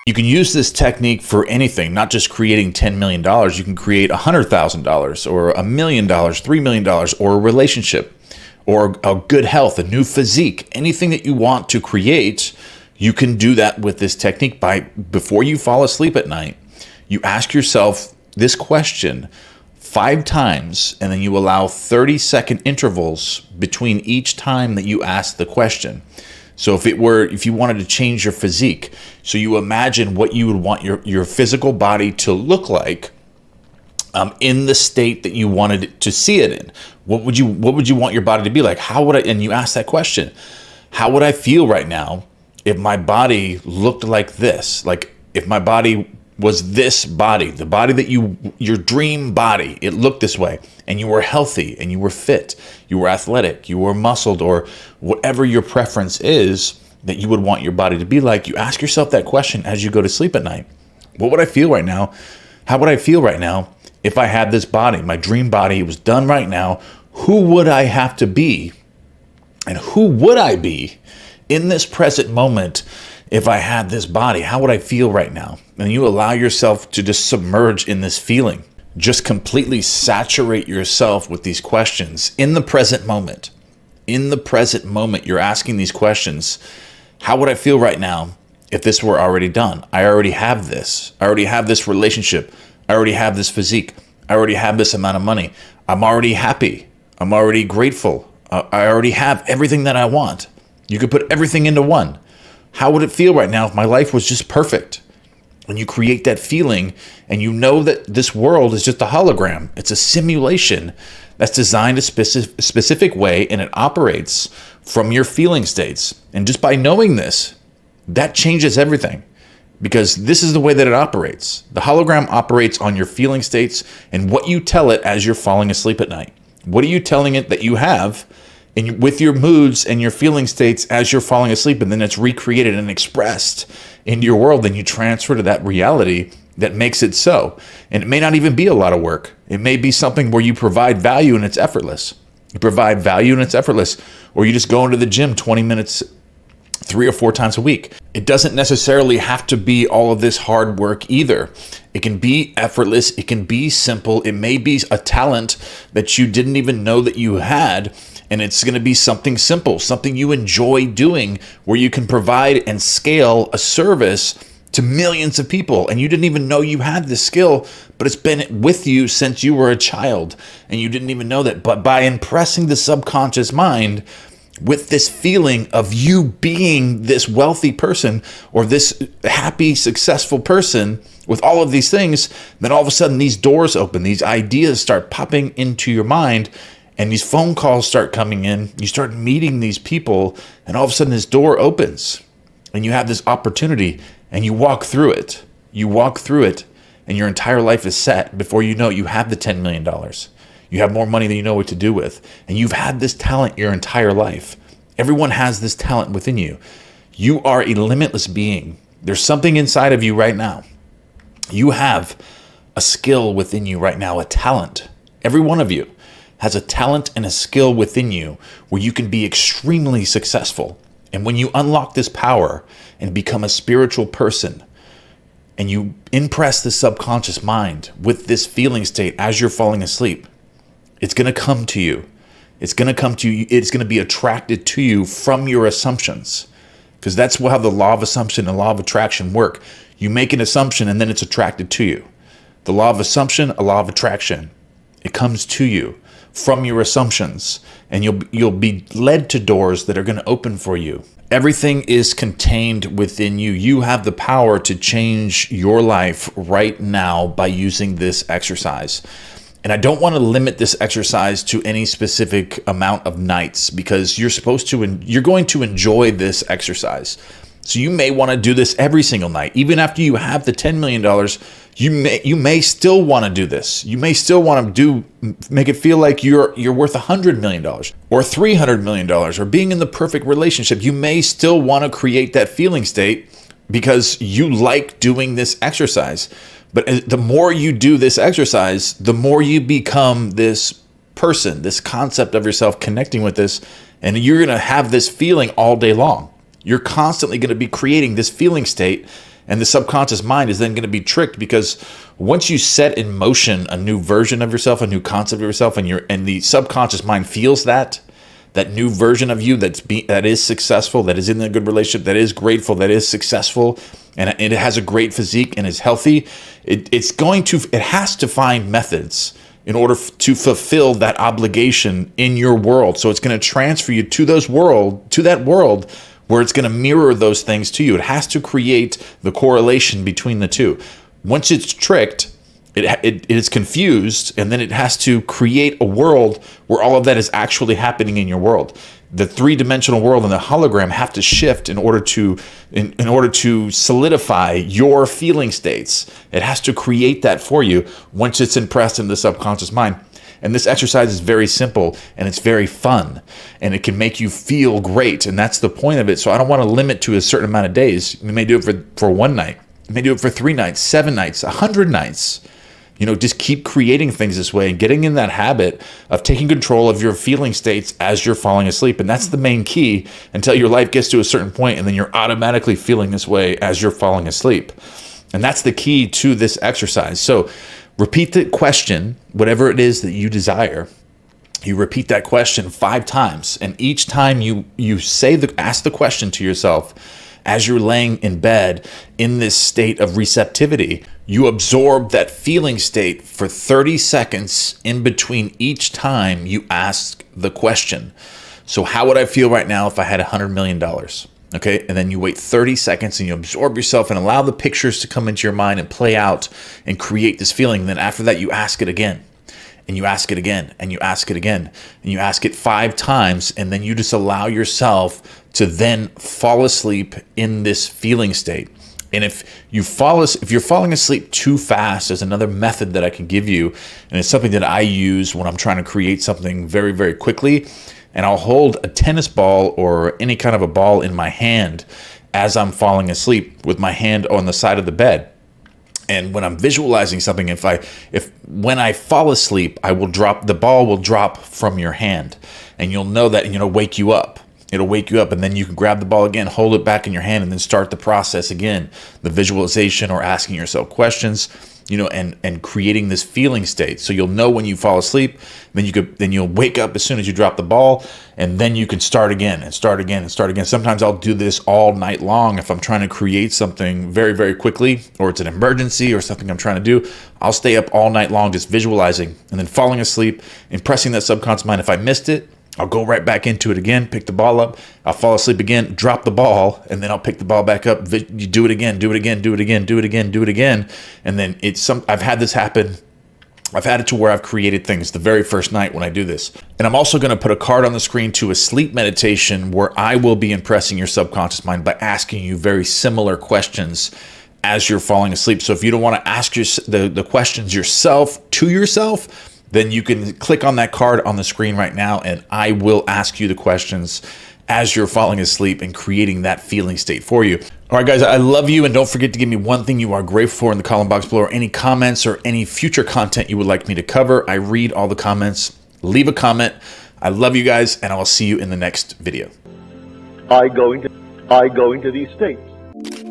You can use this technique for anything, not just creating $10 million. You can create $100,000 or $1 million, $3 million, or a relationship, or a good health, a new physique. Anything that you want to create, you can do that with this technique. Before you fall asleep at night, you ask yourself this question 5 times, and then you allow 30-second intervals between each time that you ask the question. So if you wanted to change your physique, so you imagine what you would want your physical body to look like in the state that you wanted to see it in. What would you want your body to be like? And you ask that question, how would I feel right now if my body looked like this? Like if my body was this body, the body that your dream body, it looked this way, and you were healthy and you were fit, you were athletic, you were muscled, or whatever your preference is that you would want your body to be like. You ask yourself that question as you go to sleep at night. What would I feel right now? How would I feel right now if I had this body, my dream body? It was done right now. Who would I have to be? And who would I be in this present moment if I had this body? How would I feel right now? And you allow yourself to just submerge in this feeling. Just completely saturate yourself with these questions in the present moment. In the present moment, you're asking these questions. How would I feel right now if this were already done? I already have this. I already have this relationship. I already have this physique. I already have this amount of money. I'm already happy. I'm already grateful. I already have everything that I want. You could put everything into one. How would it feel right now if my life was just perfect? When you create that feeling and you know that this world is just a hologram, it's a simulation that's designed a specific way, and it operates from your feeling states. And just by knowing this, that changes everything, because this is the way that it operates. The hologram operates on your feeling states and what you tell it as you're falling asleep at night. What are you telling it that you have with your moods and your feeling states as you're falling asleep, and then it's recreated and expressed into your world, then you transfer to that reality that makes it so. And it may not even be a lot of work. It may be something where you provide value and it's effortless. You provide value and it's effortless. Or you just go into the gym 20 minutes 3 or 4 times a week. It doesn't necessarily have to be all of this hard work either. It can be effortless. It can be simple. It may be a talent that you didn't even know that you had. And it's going to be something simple, something you enjoy doing, where you can provide and scale a service to millions of people. And you didn't even know you had this skill, but it's been with you since you were a child. And you didn't even know that. But by impressing the subconscious mind with this feeling of you being this wealthy person or this happy, successful person with all of these things, then all of a sudden these doors open, these ideas start popping into your mind. And these phone calls start coming in, you start meeting these people, and all of a sudden this door opens and you have this opportunity and you walk through it. You walk through it and your entire life is set. Before you know it, you have the $10 million. You have more money than you know what to do with. And you've had this talent your entire life. Everyone has this talent within you. You are a limitless being. There's something inside of you right now. You have a skill within you right now, a talent. Every one of you has a talent and a skill within you where you can be extremely successful. And when you unlock this power and become a spiritual person, and you impress the subconscious mind with this feeling state as you're falling asleep, it's going to come to you. It's going to come to you. It's going to be attracted to you from your assumptions, because that's how the law of assumption and law of attraction work. You make an assumption and then it's attracted to you. The law of assumption, a law of attraction. It comes to you from your assumptions, and you'll be led to doors that are going to open for you. Everything is contained within you. You have the power to change your life right now by using this exercise. And I don't want to limit this exercise to any specific amount of nights, because you're going to enjoy this exercise. So you may want to do this every single night. Even after you have the $10 million, you may still want to do this. You may still want to make it feel like you're worth $100 million or $300 million or being in the perfect relationship. You may still want to create that feeling state because you like doing this exercise. But the more you do this exercise, the more you become this person, this concept of yourself connecting with this, and you're going to have this feeling all day long. you're constantly going to be creating this feeling state, and the subconscious mind is then going to be tricked, because once you set in motion a new version of yourself, a new concept of yourself, and the subconscious mind feels that new version of you that is successful, that is in a good relationship, that is grateful, that is successful, and it has a great physique and is healthy, it has to find methods in order to fulfill that obligation in your world. So it's going to transfer you to that world where it's going to mirror those things to you. It has to create the correlation between the two. Once it's tricked, it is confused, and then it has to create a world where all of that is actually happening in your world. The three-dimensional world and the hologram have to shift in order to solidify your feeling states. It has to create that for you once it's impressed in the subconscious mind. And this exercise is very simple, and it's very fun, and it can make you feel great, and that's the point of it. So I don't want to limit to a certain amount of days. You may do it for one night. You may do it for 3 nights, 7 nights, 100 nights. Just keep creating things this way and getting in that habit of taking control of your feeling states as you're falling asleep. And that's the main key until your life gets to a certain point, and then you're automatically feeling this way as you're falling asleep. And that's the key to this exercise. So repeat the question, whatever it is that you desire. You repeat that question 5 times. And each time you ask the question to yourself, as you're laying in bed in this state of receptivity, you absorb that feeling state for 30 seconds in between each time you ask the question. So how would I feel right now if I had $100 million? Okay, and then you wait 30 seconds and you absorb yourself and allow the pictures to come into your mind and play out and create this feeling. And then after that, you ask it again. And you ask it again, and you ask it again, and you ask it 5 times, and then you just allow yourself to then fall asleep in this feeling state. And if you're falling asleep too fast, there's another method that I can give you, and it's something that I use when I'm trying to create something very, very quickly. And I'll hold a tennis ball or any kind of a ball in my hand as I'm falling asleep with my hand on the side of the bed. And when I'm visualizing something, when I fall asleep, the ball will drop from your hand, and you'll know that, and it'll wake you up. It'll wake you up, and then you can grab the ball again, hold it back in your hand, and then start the process again, the visualization or asking yourself questions, and creating this feeling state. So you'll know when you fall asleep, then you'll wake up as soon as you drop the ball, and then you can start again and start again and start again. Sometimes I'll do this all night long if I'm trying to create something very, very quickly, or it's an emergency or something I'm trying to do. I'll stay up all night long just visualizing and then falling asleep, impressing that subconscious mind. If I missed it, I'll go right back into it again, pick the ball up, I'll fall asleep again, drop the ball, and then I'll pick the ball back up. You do it again, do it again, do it again, do it again, do it again. And then I've had this happen. I've had it to where I've created things the very first night when I do this. And I'm also going to put a card on the screen to a sleep meditation where I will be impressing your subconscious mind by asking you very similar questions as you're falling asleep. So if you don't want to ask the questions to yourself, then you can click on that card on the screen right now, and I will ask you the questions as you're falling asleep and creating that feeling state for you. All right, guys, I love you, and don't forget to give me one thing you are grateful for in the comment box below, or any comments or any future content you would like me to cover. I read all the comments. Leave a comment. I love you guys, and I will see you in the next video. I go into these states.